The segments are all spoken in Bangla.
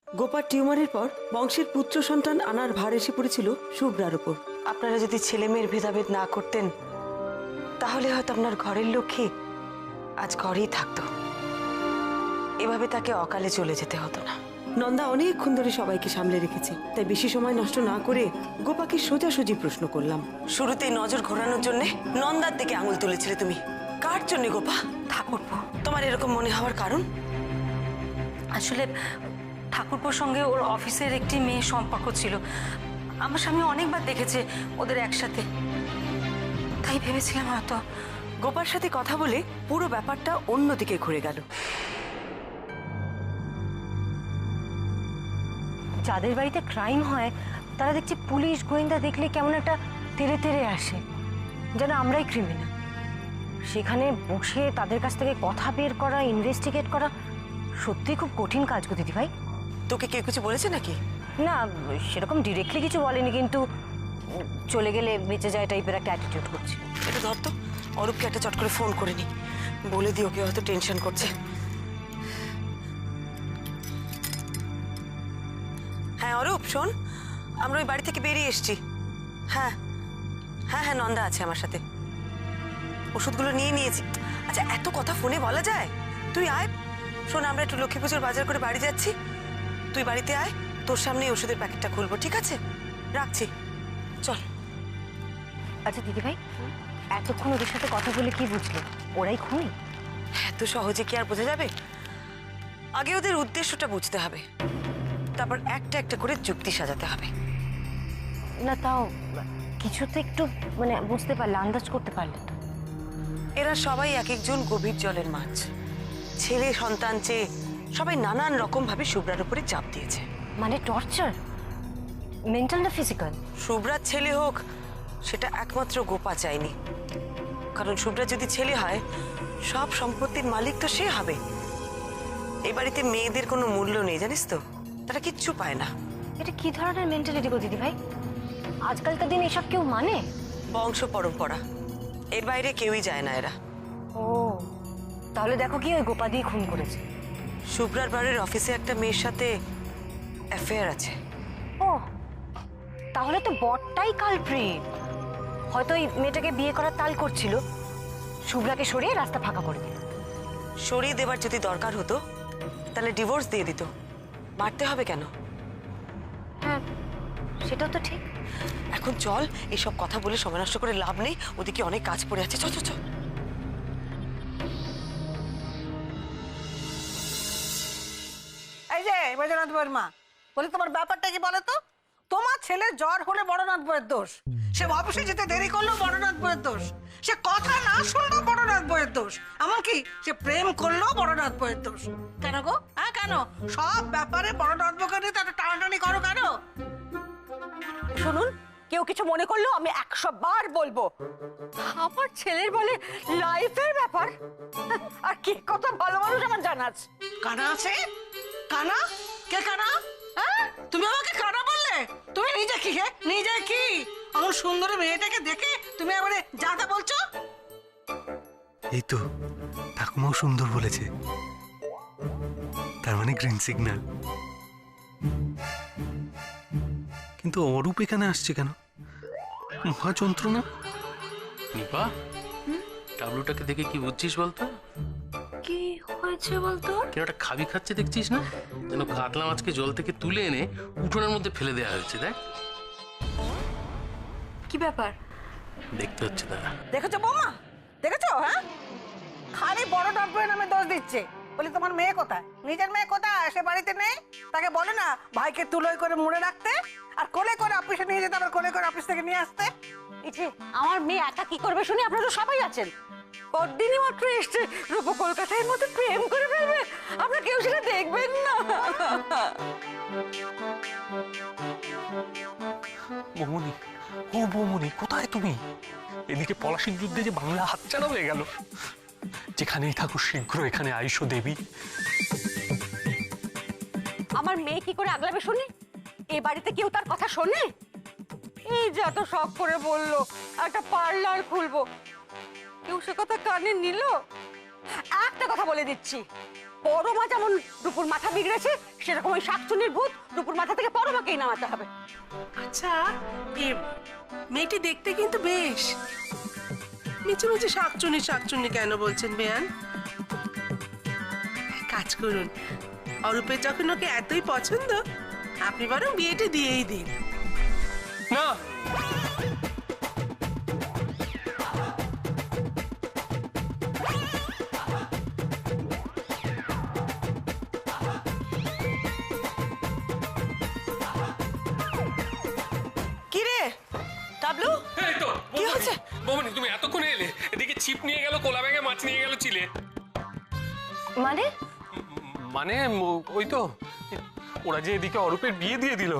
গোপার টিউমারের পর বংশের পুত্র সন্তান আনার ভার এসে পড়েছিল শুভ্রার উপর। আপনারা যদি ছেলে মেয়ের ভেদাভেদ না করতেন তাহলে হয়তো আপনার ঘরের লক্ষ্মী আজ ঘরেই থাকতো, এভাবে তাকে অকালে চলে যেতে হতো না। নন্দা অনেকক্ষণ ধরে সবাইকে সামলে রেখেছে, তাই বেশি সময় নষ্ট না করে গোপাকে সোজাসুজি প্রশ্ন করলাম। শুরুতেই নজর ঘোরানোর জন্য নন্দার দিকে আঙুল তুলেছিলে তুমি, কার জন্য গোপা? ঠাকুরপো। তোমার এরকম মনে হওয়ার কারণ? আসলে ঠাকুরপোর সঙ্গে ওর অফিসের একটি মেয়ে সম্পর্ক ছিল, আমার স্বামী অনেকবার দেখেছে ওদের একসাথে, তাই ভেবেছিলাম হয়তো। গোপার সাথে কথা বলে পুরো ব্যাপারটা অন্যদিকে ঘুরে গেল। যাদের বাড়িতে ক্রাইম হয় তারা দেখছি পুলিশ গোয়েন্দা দেখলে কেমন একটা তেড়ে তেড়ে আসে, যেন আমরাই ক্রিমিনাল। সেখানে বসে তাদের কাছ থেকে কথা বের করা, ইনভেস্টিগেট করা সত্যি খুব কঠিন কাজ গো দিদি ভাই। তোকে কেউ কিছু বলেছে নাকি? না, সেরকম ডিরেক্টলি কিছু বলেনি, কিন্তু চলে গেলে বেঁচে যায় টাইপের একটা অ্যাটিটিউড করছে। এটা ধর তো, অরূপকে একটা চট করে ফোন করে নি, বলে দিও কেউ হয়তো টেনশন করছে। হ্যাঁ অরূপ শোন, আমরা ওই বাড়ি থেকে বেরিয়ে এসছি। হ্যাঁ হ্যাঁ হ্যাঁ, নন্দা আছে আমার সাথে, ওষুধগুলো নিয়ে নিয়েছি। আচ্ছা এত কথা ফোনে বলা যায়? তুই আয়। শোন, আমরা একটু লক্ষ্মী পুজোর বাজার করে বাড়ি যাচ্ছি, তুই বাড়িতে আয়, তোর সামনেই ওষুধের প্যাকেটটা খুলবো, ঠিক আছে? রাখছি, চল। আচ্ছা দিদি ভাই, এতক্ষণ ওদের সাথে কথা বলে কি বুঝলে? ওরাই খুনি? এত সহজে কি আর বোঝা যাবে? আগে ওদের উদ্দেশ্যটা বুঝতে হবে, তারপর একটা একটা করে যুক্তি সাজাতে হবে। না তাও কিছু তো একটু মানে বুঝতে পারলে, আন্দাজ করতে পারলে তো। এরা সবাই এক একজন গভীর জলের মাছ, ছেলে সন্তান চেয়ে সবাই নানান রকম ভাবে শুভ্রার উপরে চাপ দিয়েছে। মানে টর্চার, মেন্টাল না ফিজিক্যাল? শুভ্রার ছেলে হোক সেটা একমাত্র গোপা চায়নি, কারণ শুভ্রা যদি ছেলে হয় সব সম্পত্তির মালিক তো সে হবে। এই বাড়িতে মেয়েদের কোনো মূল্য নেই জানিস তো, তারা কিচ্ছু পায় না। এটা কি ধরনের মেন্টালিটি গো দিদি ভাই? আজকালকার দিন এসব কেউ মানে? বংশ পরম্পরা, এর বাইরে কেউই যায় না এরা। ও তাহলে দেখো কি ওই গোপা দিয়ে খুন করেছে। শুভ্রার বাড়ির অফিসে একটা মেয়ের সাথে অ্যাফেয়ার আছে। ও তাহলে তো বড়টাই কালপ্রিট। হয়তো ওই মেয়েটাকে বিয়ে করার তাল করছিল, শুভ্রাকে সরিয়ে রাস্তা ফাঁকা করে দিল। সরিয়ে দেবার যদি দরকার হতো তাহলে ডিভোর্স দিয়ে দিত, মারতে হবে কেন? হ্যাঁ সেটাও তো ঠিক। এখন চল, এইসব কথা বলে সময় নষ্ট করে লাভ নেই, ওদিকে অনেক কাজ পড়ে আছে, চল চল চল। এই যে বৈদ্যনাথ বর্মা, বলে তোমার ব্যাপারটা কি বলো তো? তোমার ছেলে জ্বর হলে বড়নাথ বইয়ের দোষ, সে অফিসে যেতে দেরি করলো বড়নাথ বইয়ের দোষ, সে কথা না শুনলো বড়নাথ বইয়ের দোষ, এমনকি সে প্রেম করলো বড়নাথ বইয়ের দোষ। কেন গো? হ্যাঁ কেন? সব ব্যাপারে বড়নাথ বইকে নিয়ে তাদের টানাটানি করো কেন? শুনুন, কেউ কিছু মনে করলেও আমি 100 বার বলবো, আমার ছেলের বলে লাইফের ব্যাপার, আর কে কত ভালো মানুষ আমার জানা আছে। কানা আছে? কানা? কে কানা? হ্যাঁ তুমি আমাকে কানা বললে? তুমি নিজে কি হে? নিজে কি আমার সুন্দরী মেয়েটাকে দেখে তুমি এবারে যা তা বলছো? এই তো ঠাকুমাও সুন্দর বলেছে, তার মানে গ্রিন সিগন্যাল। কিন্তু অরূপ এখানে আসছে কেন? মহা যন্ত্রণা। নিপা, টাবলুটাকে দেখে কি বুঝছিস বলতো? কি হয়েছে বলতো? কেন একটা খাবি খাচ্ছে দেখছিস না? যেন কাতলা মাছকে জল থেকে তুলে এনে উঠোনের মধ্যে ফেলে দেওয়া হয়েছে। দেখ কি ব্যাপার? দেখতে হচ্ছে দাদা। দেখেছো বৌমা? দেখেছো? হ্যাঁ খালি বড় ডক্টরের নামে দোষ দিচ্ছে। বলি তোমার মেয়ে কোথায়? নিজের মেয়ে কোথায়? সে বাড়িতে নেই? তাকে বলে না ভাইকে তুলোই করে মুড়ে রাখতে, আর কোলে করে অফিসে নিয়ে যেতে, আবার কোলে করে অফিস থেকে নিয়ে আসতে। আমার মেয়ে একা কি করবে শুনি? আপনারা তো সবাই আছেন, পরদিনই মাত্র এসছে, রূপ কলকাতার মতো প্রেম করে ফেলবে, আপনারা কেউ সেটা দেখবেন না। বৌমনি, ও বৌমনি, কোথায় তুমি? এদিকে পলাশির যুদ্ধে যে বাংলা হাতছাড়া হয়ে গেল। যেখানেই থাকো শীঘ্র এখানে আইসো দেবী। আমার মেয়ে কি করে আগলাবে শুনি? এ বাড়িতে কেউ তার কথা শোনে? এই যে এত শখ করে বললো একটা পার্লার খুলবো, কেউ সে কথা কানে নিল? বলে দিচ্ছি, পরমা যেমন রূপুর মাথা বিগড়েছে, সেরকম ওই শাকচুনির ভূত রূপুর মাথা থেকে পরমাকেই নামাতে হবে। আচ্ছা, এ মেয়েটি দেখতে কিন্তু বেশ। মিছে মিছে শাকচুনি শাকচুনি কেন বলছেন বেয়ান? এক কাজ করুন, অরূপের যখন ওকে এতই পছন্দ, আপনি বরং বিয়েটা দিয়েই দিন। না, কি রে ডাবলু, এই তো কি হয়েছে? বৌমনি তুমি এতক্ষণে এলে, এদিকে ছিপ নিয়ে গেল, কোলা ব্যাগে মাছ নিয়ে গেল চিলে। মানে মানে ওই তো ওরা যে এদিকে অরূপের বিয়ে দিয়ে দিল।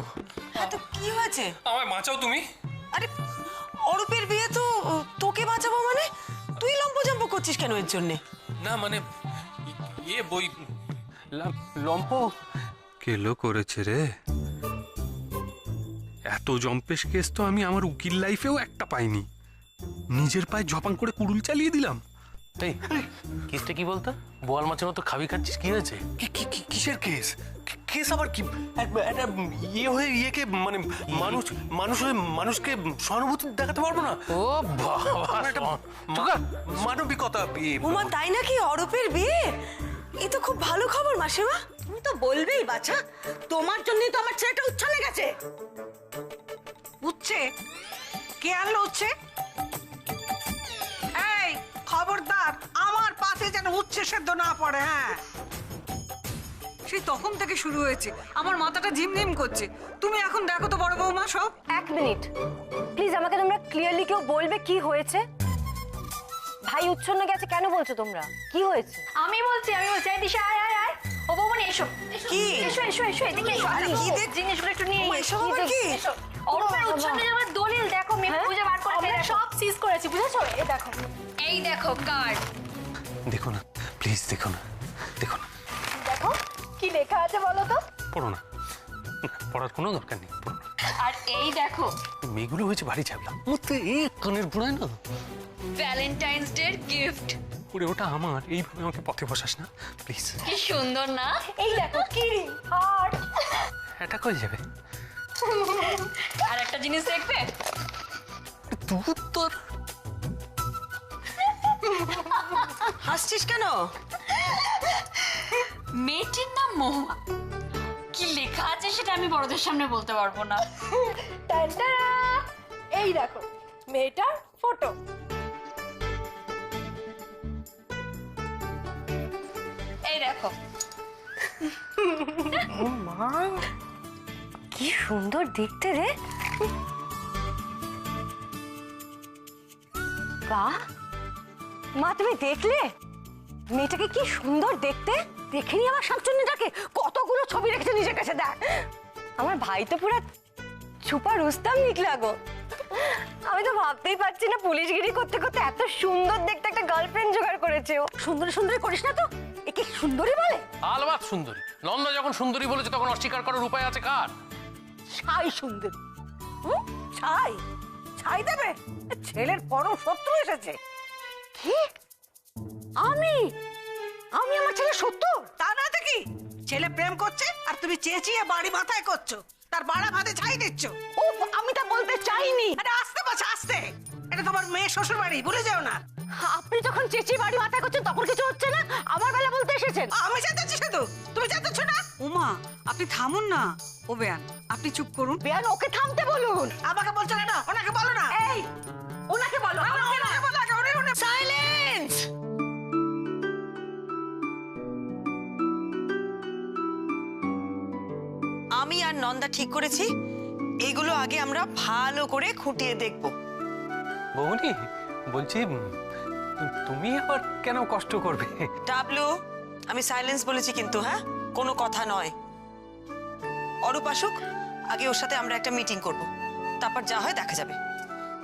হ্যাঁ তো কি হয়েছে? আমায় বাঁচাও তুমি। আরে অরূপের বিয়ে তো তোকে বাঁচাবো মানে? তুই লম্পজম্প করছিস কেন এর জন্যে? না মানে ইয়ে বই লম্প কেলো করেছে রে। এত জম্পেশ কেস তো আমি আমার উকিল লাইফেও একটা পাইনি। নিজের পায়ে জপাং করে কুড়ুল চালিয়ে দিলাম। এই কেসটা কি বলতো? বোয়াল মাছের মতো খাবি খাচ্ছিস, কি হয়েছে? কিসের কেস? কেস আবার কি? একটা ইয়ে হয়ে ইয়েকে মানে মানুষ হয়ে মানুষকে সহানুভূতি দেখাতে পারবো না? ও বাবা, মানবিকতা। উমা, তাই নাকি? অরূপের বিয়ে? এ তো খুব ভালো খবর মাসিমা। তুমি তো বলবেই বাছা, তোমার জন্যই তো আমার ছেলেটা উচ্ছলে গেছে। উচ্ছে? কে আনলো উচ্ছে? এই খবরদার, আমার পাতে যেন উচ্ছে সেদ্ধ না পড়ে। হ্যাঁ, সেই তখন থেকে শুরু হয়েছে, আমার মাথাটা ঝিমঝিম করছে। তুমি এখন দেখো তো বড় বৌমা সব। 1 মিনিট প্লিজ, আমাকে তোমরা ক্লিয়ারলি কেউ বলবে কি হয়েছে? ভাই উচ্ছন্ন গেছে কেন বলছো তোমরা? কি হয়েছে? আমি বলছি এই দিশা, আয় আয় আয়। ও বৌমনি এসো, কি? এসো এসো এসো, এদিকে এসো। আরে কি দেখ, জিনিসগুলো একটু নিয়ে এসব আবার কি? এসো। অরূপের উচ্ছন্নে যাওয়ার দলিল দেখো, মেয়ে খুঁজে বার করে আমরা সব সিজ করেছি, বুঝেছো? এই দেখো কার্ড। দেখো না প্লিজ, দেখো না, দেখো না, দেখো কি লেখা আছে বলো তো। পড়ো না, পড়ার কোনো দরকার নেই, পড়ো না। আর এই দেখো মেয়েগুলো হয়েছে ভারী চাপলাম, মতো এই কানের বুড়ায় না। Valentine's day gift. ওরে ওটা আমার, এইভাবে আমাকে পথে বসাস না প্লিজ। কি সুন্দর না? এই দেখো কিরি হার্ট। এটা কই যাবে? আর একটা জিনিস দেখবে, তুই তোর হাসছিস কেন? মেয়েটির নাম মহুয়া। কি লেখা আছে সেটা আমি বড়দের সামনে বলতে পারবো না। টানটারা! এই দেখো মেয়েটার ফটো। এই দেখো। মা কি সুন্দর দেখতে রে। বাহ মা, তুমি দেখলে মেয়েটাকে কি সুন্দর দেখতে? দেখেনি আমার শাকচুন্নিটাকে? কতগুলো ছবি রেখেছে নিজের কাছে, দেখ। আমার ভাই তো পুরো ছুপা রুস্তাম নিকলা গো। আমি তো ভাবতেই পারছি না পুলিশগিরি করতে করতে এত সুন্দর দেখতে একটা গার্লফ্রেন্ড জোগাড় করেছে ও। সুন্দর সুন্দরী করিস না তো, একে সুন্দরী বলে? আলবাত সুন্দরী। নন্দা যখন সুন্দরী বলেছে তখন অস্বীকার করার উপায় আছে কার? ছাই সুন্দরী। ছাই? ছাই দেবে? ছেলের পরম শত্রু এসেছে। কি? আমি আমি আমার ছেলে শত্রু? তা না তো কি, ছেলে প্রেম করছে আর তুমি চেঁচিয়ে বাড়ি মাথায় করছো, তার বাড়া ভাতে ছাই দিচ্ছ। ও আমি তা বলতে চাইনি। আরে আস্তে বাচ্চা আস্তে, এটা তোমার মেয়ে শ্বশুর বাড়ি, ভুলে যাও না। আপনি যখন চেঁচি বাড়ি মাথায় করছেন তখন কিছু হচ্ছে না, আমার বেলা বলতে এসেছেন। আমি চেঁচাচ্ছি শুধু, তুমি চেঁচাচ্ছ না। উমা, আপনি থামুন না। ও বেয়ান, আপনি চুপ করুন। বেয়ান, ওকে থামতে বলুন। আমাকে বলছো কেন? ওনাকে বলো না। এই ওনাকে বলো। ওনাকে বলো আগে, সাইলেন্স! আমি আর নন্দা ঠিক করেছি এইগুলো আগে আমরা ভালো করে খুঁটিয়ে দেখব। বৌমনি বলছি, তুমি আবার কেন কষ্ট করবে? ডাবলু, আমি সাইলেন্স বলেছি কিন্তু, হ্যাঁ, কোনো কথা নয়। অরূপ আসুক, আগে ওর সাথে আমরা একটা মিটিং করব, তারপর যা হয় দেখা যাবে।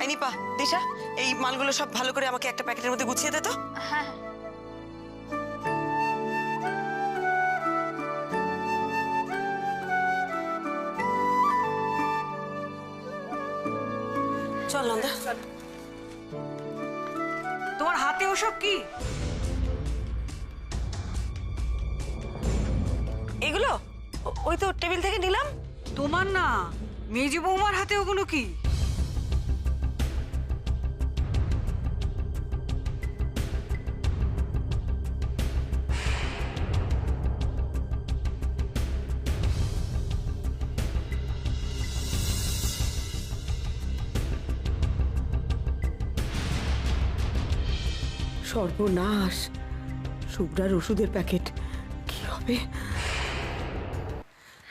এই নিপা, দিশা, এই মালগুলো সব ভালো করে আমাকে একটা প্যাকেটের মধ্যে গুছিয়ে দে তো। হ্যাঁ চল নন্দা। তোমার হাতে ওসব কি? এগুলো ওই তো টেবিল থেকে নিলাম। তোমার না, মেজি বৌমার হাতে ওগুলো কি? সর্বনাশ, শুভ্রার ওষুধের প্যাকেট, কি হবে?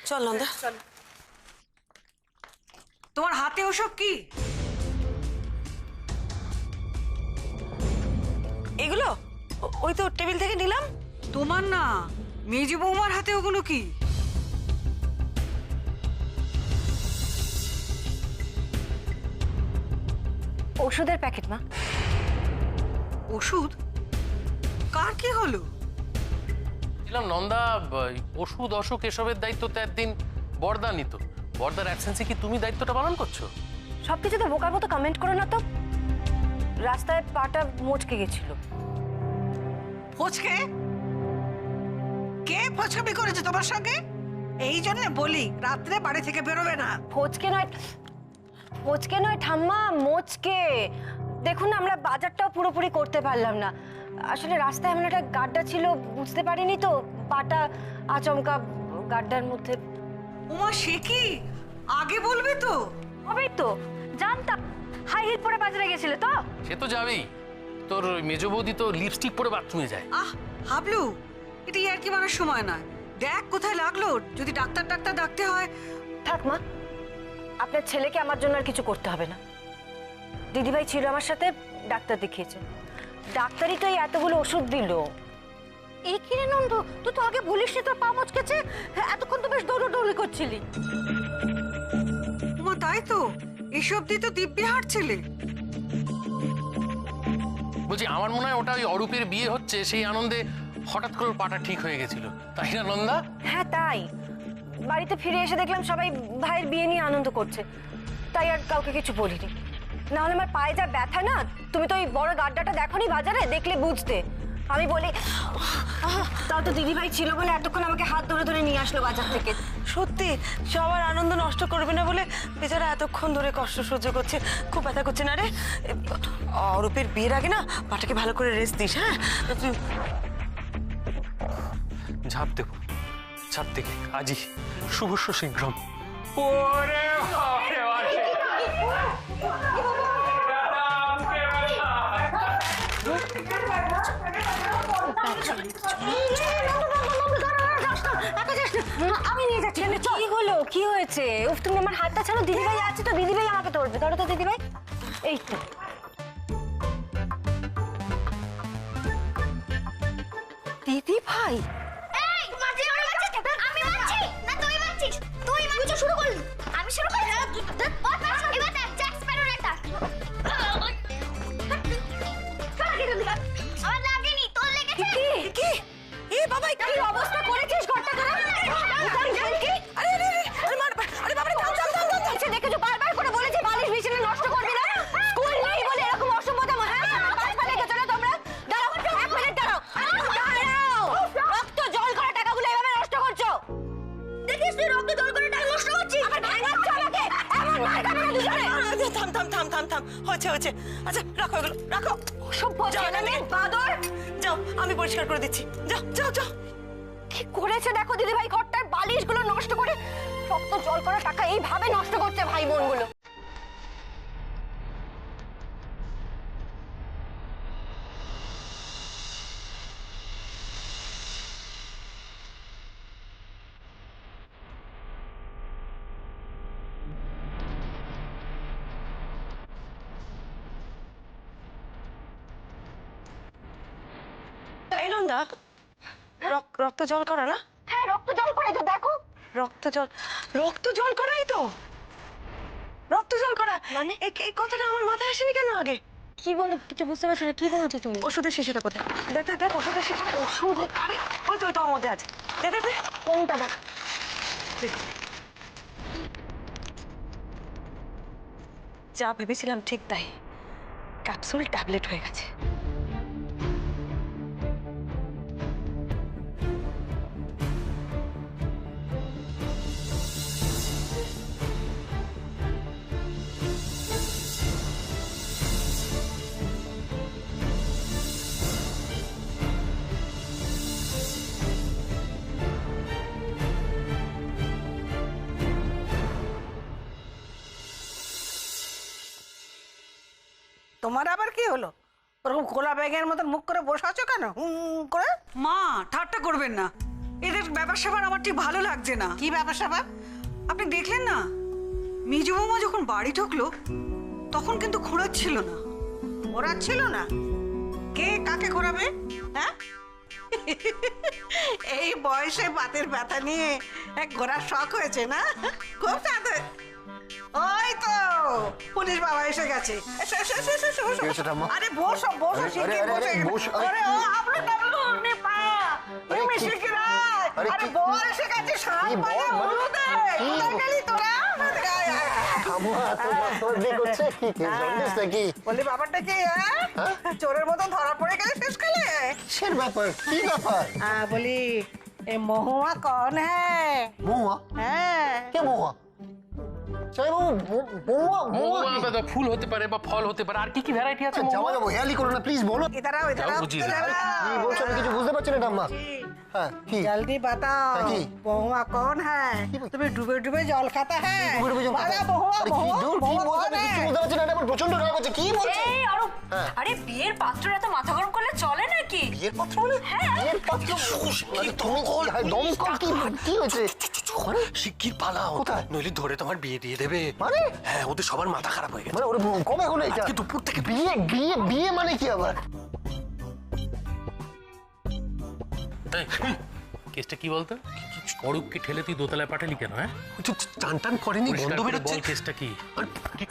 চল নন্দা। তোমার হাতে ওসব কি? এগুলো ওই তো টেবিল থেকে নিলাম। তোমার না, মেজি বৌমার হাতে ওগুলো কি? ওষুধের প্যাকেট মা। ওষুধ? কার কি হলো? ছিলাম নন্দা, ওষুধ অসুখ এসবের দায়িত্ব তো একদিন বর্দা নিত। বর্দার অ্যাবসেন্সে কি তুমি দায়িত্বটা পালন করছো? সবকিছুতে বোকার মতো কমেন্ট করো না তো। রাস্তায় পাটা মোচকে গেছিল। ফচকে? কে ফচকামি করেছে তোমার সঙ্গে? এই জন্য বলি রাত্রে বাড়ি থেকে বেরোবে না। ফচকে নয় ঠাম্মা, মোচকে। দেখুন না, আমরা বাজারটাও পুরোপুরি করতে পারলাম না। আসলে রাস্তায় এমন একটা গাড্ডা ছিল, বুঝতে পারিনি তো, পাটা আচমকা গাড্ডার মধ্যে। উমা, সে কি? আগে বলবে তো। হবেই তো, জানতাম। হাই হিল পরে বাজারে গেছিলে তো? সে তো যাবেই। তোর মেজ বৌদি তো লিপস্টিক পরে বাথরুমে যায়। আহ হাবলু, এটা আর কি মারার সময় নয়। দেখ কোথায় লাগলো, যদি ডাক্তার ডাকতে হয়। থাক মা, আপনার ছেলেকে আমার জন্য আর কিছু করতে হবে না। দিদিভাই ছিল আমার সাথে, ডাক্তার দেখিয়েছে। ডাক্তারই তো এই এতগুলো ওষুধ দিল। এই কি রে নন্দ, তুই তো আগে বলিস তোর পা মচকেছে, এতক্ষণ তো বেশ দৌড়ি করছিলি। উমা, তাই তো, এসব দিয়ে তো দিব্যি হাঁটছিলে। বলছি, আমার মনে হয় ওটা ওই অরূপের বিয়ে হচ্ছে সেই আনন্দে হঠাৎ করে ওর পাটা ঠিক হয়ে গেছিল, তাই না নন্দা? হ্যাঁ তাই। বাড়িতে ফিরে এসে দেখলাম সবাই ভাইয়ের বিয়ে নিয়ে আনন্দ করছে, তাই আর কাউকে কিছু বলিনি। না হলে আমার পায়ে যা ব্যথা না, তুমি তো ওই বড় গাড্ডাটা দেখোনি বাজারে, দেখলে বুঝতে। আমি বলি, তাও তো দিদিভাই ছিল বলে এতক্ষণ আমাকে হাত ধরে ধরে নিয়ে আসলো বাজার থেকে। সত্যি সবার আনন্দ নষ্ট করবে না বলে বেচারা এতক্ষণ ধরে কষ্ট সহ্য করছে। খুব ব্যথা করছে না রে? অরূপের বিয়ের আগে না পাটাকে ভালো করে রেস্ট দিস। হ্যাঁ, ঝাঁপ দেবো, ঝাঁপ থেকে আজই, শুভস্য শীঘ্রম। ওরে বাবারে বাবারে। আমি নিয়ে যাচ্ছি। কি হলো, কি হয়েছে? উফ, তুমি আমার হাতটা ছাড়ো। দিদিভাই আছে তো, দিদিভাই আমাকে ধরবে। ধরো তো দিদিভাই। এই তো। দিদিভাই, এই মাঝে আমি মারছি না, তুই মারছিস? তুই মারছিস, শুরু করলি। আমি শুরু করছি। এবার দেখ, জ্যাক স্প্যারোর একটা। আমার লাগেনি, তোর লেগেছে। কি? এ বাবা, কি অবস্থা করেছিস ঘরটা খারাপ? আরে বাবারে, দেখেছো বারবার করে বলেছি বালিশ বিছানা নষ্ট করবি না। স্কুল নেই বলে এরকম অসভ্যতা মনে হয়। পাঁচ পালে গেছো না তোমরা? দাঁড়াও, 1 মিনিট দাঁড়াও। দাঁড়াও, রক্ত জল করা টাকাগুলো এভাবে নষ্ট করছো? দেখিস তুই রক্ত জল করে টাকা নষ্ট করছিস। আবার ভাঙাচ্ছ আমাকে। এমন মার খাবে না দুজনে। থাম। হয়েছে। আচ্ছা রাখো এগুলো, রাখো। অসভ্য ছেলে, বাদর। যাও, আমি পরিষ্কার করে দিচ্ছি। যাও। কি করেছে দেখো দিদিভাই, ঘরটার বালিশগুলো নষ্ট করে রক্ত জল করা টাকা এইভাবে নষ্ট করছে ভাই বোনগুলো। তাই নন্দা, রক্ত জল করা না? হ্যাঁ, রক্ত জল করে তো দেখো। রক্ত জল করাই তো। রক্ত জল করা মানে এই কথাটা আমার মাথায় আসেনি কেন আগে? কি বলো, কিছু বুঝতে পারছো না? কি বলছো তুমি? ওষুধের শিশিটা কোথায়? দেখ ওষুধের শিশি। ওষুধ? আরে ওই তো ওর মধ্যে আছে। দেখ। কোনটা দেখ? যা ভেবেছিলাম ঠিক তাই, ক্যাপসুল ট্যাবলেট হয়ে গেছে। তোমার আবার কি হলো? ওরকম খোলা ব্যাগের মতন মুখ করে বসে আছো কেন করে? মা ঠাট্টা করবেন না, এদের ব্যাপার স্যাপার আমার ঠিক ভালো লাগছে না। কি ব্যাপার স্যাপার? আপনি দেখলেন না মিজু বৌমা যখন বাড়ি ঢুকলো তখন কিন্তু ঘোরাচ্ছিল না। ঘোরাচ্ছিল না? কে কাকে ঘোরাবে? হ্যাঁ, এই বয়সে বাতের ব্যথা নিয়ে এক ঘোরার শখ হয়েছে না? খুব তাদের। ওই তো পুলিশ বাবা এসে গেছে। এসো, এসো, এসো, এসো, এসো, এসো। কি হয়েছে ঠাম্মা? আরে বসো বসো, আরে, শিগগির আরে, আরে, বসে। বসো, আরে, আরে ও আপনি ডাবলু নে পা। আরে, তুমি কি- শিগগির আয়। আরে, আরে কি- বল এসে গেছে, শাল কি বল, পায়ে মানে? হলুদে। কি? কোথায় গেলি তোরা? আয়, আয়, আয়। ঠাম্মা এত সর্দি করছে কি জন্ডিস নাকি? বলি ব্যাপারটা কি? হ্যাঁ, চোরের মতন ধরা পড়ে গেলে শেষকালে। কিসের ব্যাপার? কি ব্যাপার? बोली ये महुआ कौन है? মহুয়া? हैं? কে মহুয়া? জামাইবাবু, মহুয়া মহুয়া কি? মহুয়া ফুল হতে পারে বা ফল হতে পারে, আর কি কি ভ্যারাইটি আছে মহুয়া? জামাইবাবু হেয়ালি করো না প্লিজ, বলো इधर आओ, इधर जाओ, आओ, बुझिए। इधर आओ। কি বলছো আমি কিছু বুঝতে পারছি না ঠাম্মা। হ্যাঁ কি? जल्दी बताओ हाँ, की? महुआ कौन है? तुम्हें डूबे डूबे जल खाता है? ডুবে ডুবে জল খাচ্ছে। अरे महुआ আরে কি দূর, কি महुआ বলছো कौन আমি কিছু है? বুঝতে পারছি না, এটা আমার প্রচন্ড রাগ হচ্ছে। কি বলছো? এই অরূপ, হ্যাঁ। আরে বিয়ের পাত্ররা তো মাথা গরম করলে চলে নাকি? বিয়ের পাত্র মানে? বিয়ের পাত্র? আরে তুমি হ্যাঁ, দমকল কি কি হয়েছে? মানে? শিগগির পালাও, কোথায়? নইলে ধরে তোমার বিয়ে দিয়ে দেবে। মানে? হ্যাঁ, ওদের সবার মাথা খারাপ হয়ে গেছে। মানে ওরে কবে হলো এটা? আজকে দুপুর থেকে। বিয়ে বিয়ে বিয়ে মানে কি আবার? কেসটা কি বলতো? অরূপকে ঠেলে তুই দোতলায় পাঠালি কেন? হ্যাঁ, চান টান করেনি, পরিষ্কার গন্ধ করে বেরোচ্ছে। বল কেসটা কি?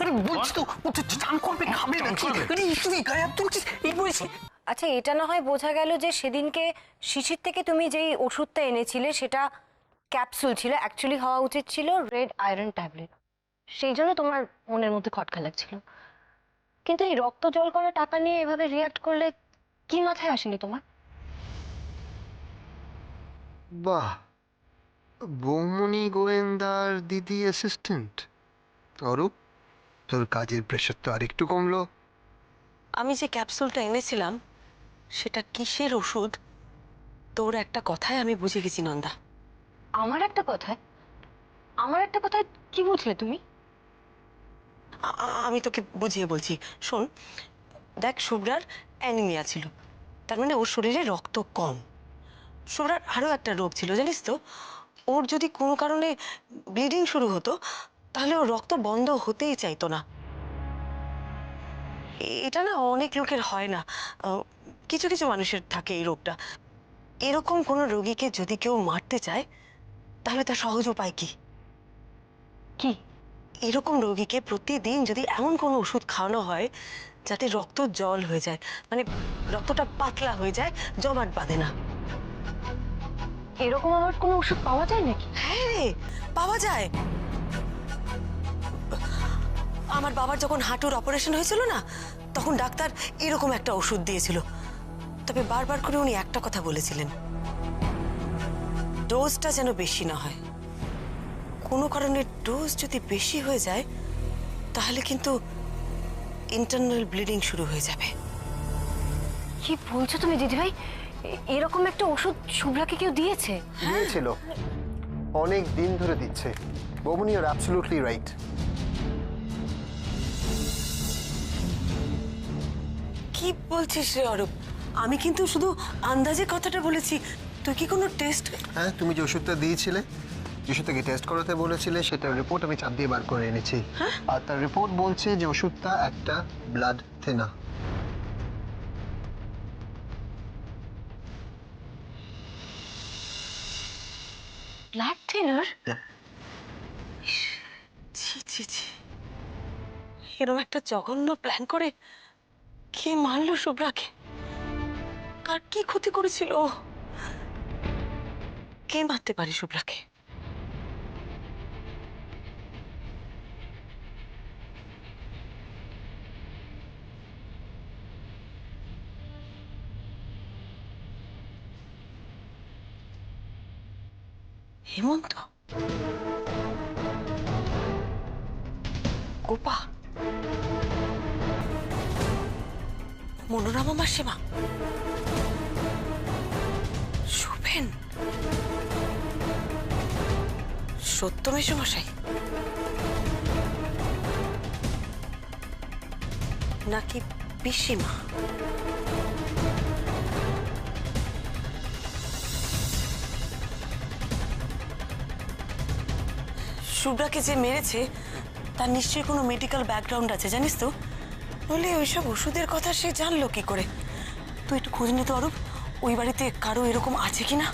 আরে বলছি তো, ও তো চান করবে, খাবে চান নাকি? করবে? আরে তুই গায়ে হাত তুলছিস, এই বলছি। আচ্ছা, এটা না হয় বোঝা গেল যে সেদিনকে শিশির থেকে তুমি যেই ওষুধটা এনেছিলে সেটা ক্যাপসুল ছিল, অ্যাকচুয়ালি হওয়া উচিত ছিল রেড আয়রন ট্যাবলেট। সেই জন্য তোমার মনের মধ্যে খটকা লাগছিল। কিন্তু এই রক্ত জল করা টাকা নিয়ে এভাবে রিয়াক্ট করলে কি মাথায় আসেনি তোমার? বাহ, বৌমনি গোয়েন্দার দিদি অ্যাসিস্ট্যান্ট। অরূপ, তোর কাজের প্রেশার তো আরেকটু কমলো। আমি যে ক্যাপসুলটা এনেছিলাম সেটা কিসের ওষুধ তোর একটা কথায় আমি বুঝে গেছি নন্দা। আমার একটা কথায় কি বুঝলে তুমি? আমি তোকে বুঝিয়ে বলছি, শোন। দেখ, শুভ্রার অ্যানিমিয়া ছিল, তার মানে ওর শরীরে রক্ত কম। শুভ্রার আরও একটা রোগ ছিল জানিস তো, ওর যদি কোনো কারণে ব্লিডিং শুরু হতো তাহলে ওর রক্ত বন্ধ হতেই চাইতো না। এটা না অনেক লোকের হয় না, কিছু কিছু মানুষের থাকে এই রোগটা। এরকম কোনো রোগীকে যদি কেউ মারতে চায় তাহলে তার সহজ উপায় কি? কি? এরকম রোগীকে প্রতিদিন যদি এমন কোনো ওষুধ খাওয়ানো হয় যাতে রক্ত জল হয়ে যায়, মানে রক্তটা পাতলা হয়ে যায়, জমাট বাঁধে না। এরকম আবার কোনো ওষুধ পাওয়া যায় নাকি? হ্যাঁ রে, পাওয়া যায়। আমার বাবার যখন হাঁটুর অপারেশন হয়েছিল না, তখন ডাক্তার এরকম একটা ওষুধ দিয়েছিল। তবে বারবার করে উনি একটা কথা বলেছিলেন, ডোজটা যেন বেশি না হয়। কোনো কারণে ডোজ যদি বেশি হয়ে যায় তাহলে কিন্তু ইন্টারনাল ব্লিডিং শুরু হয়ে যাবে। কি বলছো তুমি দিদিভাই? এরকম একটা ওষুধ শুভ্রাকে কেউ দিয়েছে? দিয়েছিল, অনেক দিন ধরে দিচ্ছে। বৌমনি আর অ্যাবসলিউটলি রাইট। কি বলছিস রে অরূপ? আমি কিন্তু শুধু আন্দাজে কথাটা বলেছি। তুই কি কোনো টেস্ট? হ্যাঁ, তুমি যে ওষুধটা দিয়েছিলে, যে ওষুধটাকে টেস্ট করাতে বলেছিলে, সেটার রিপোর্ট আমি চাপ দিয়ে বার করে এনেছি। আর তার রিপোর্ট বলছে যে ওষুধটা একটা ব্লাড থিনার। Blood thinner? ছি ছি ছি, এরকম একটা জঘন্য প্ল্যান করে কে মারলো শুভ্রাকে? কার কি ক্ষতি করেছিল? কে মারতে পারে শুভ্রাকে? হেমন্ত, গোপা, মনোরমা মাসিমা, শুভেন, সত্য মেসোমশাই, নাকি পিসিমা? শুভ্রাকে যে মেরেছে তার নিশ্চয়ই কোনো মেডিকেল ব্যাকগ্রাউন্ড আছে, জানিস তো? বলে ওইসব ওষুধের কথা সে জানলো কি করে? তুই একটু খোঁজ নে তো অরূপ, ওই বাড়িতে কারো এরকম আছে কিনা।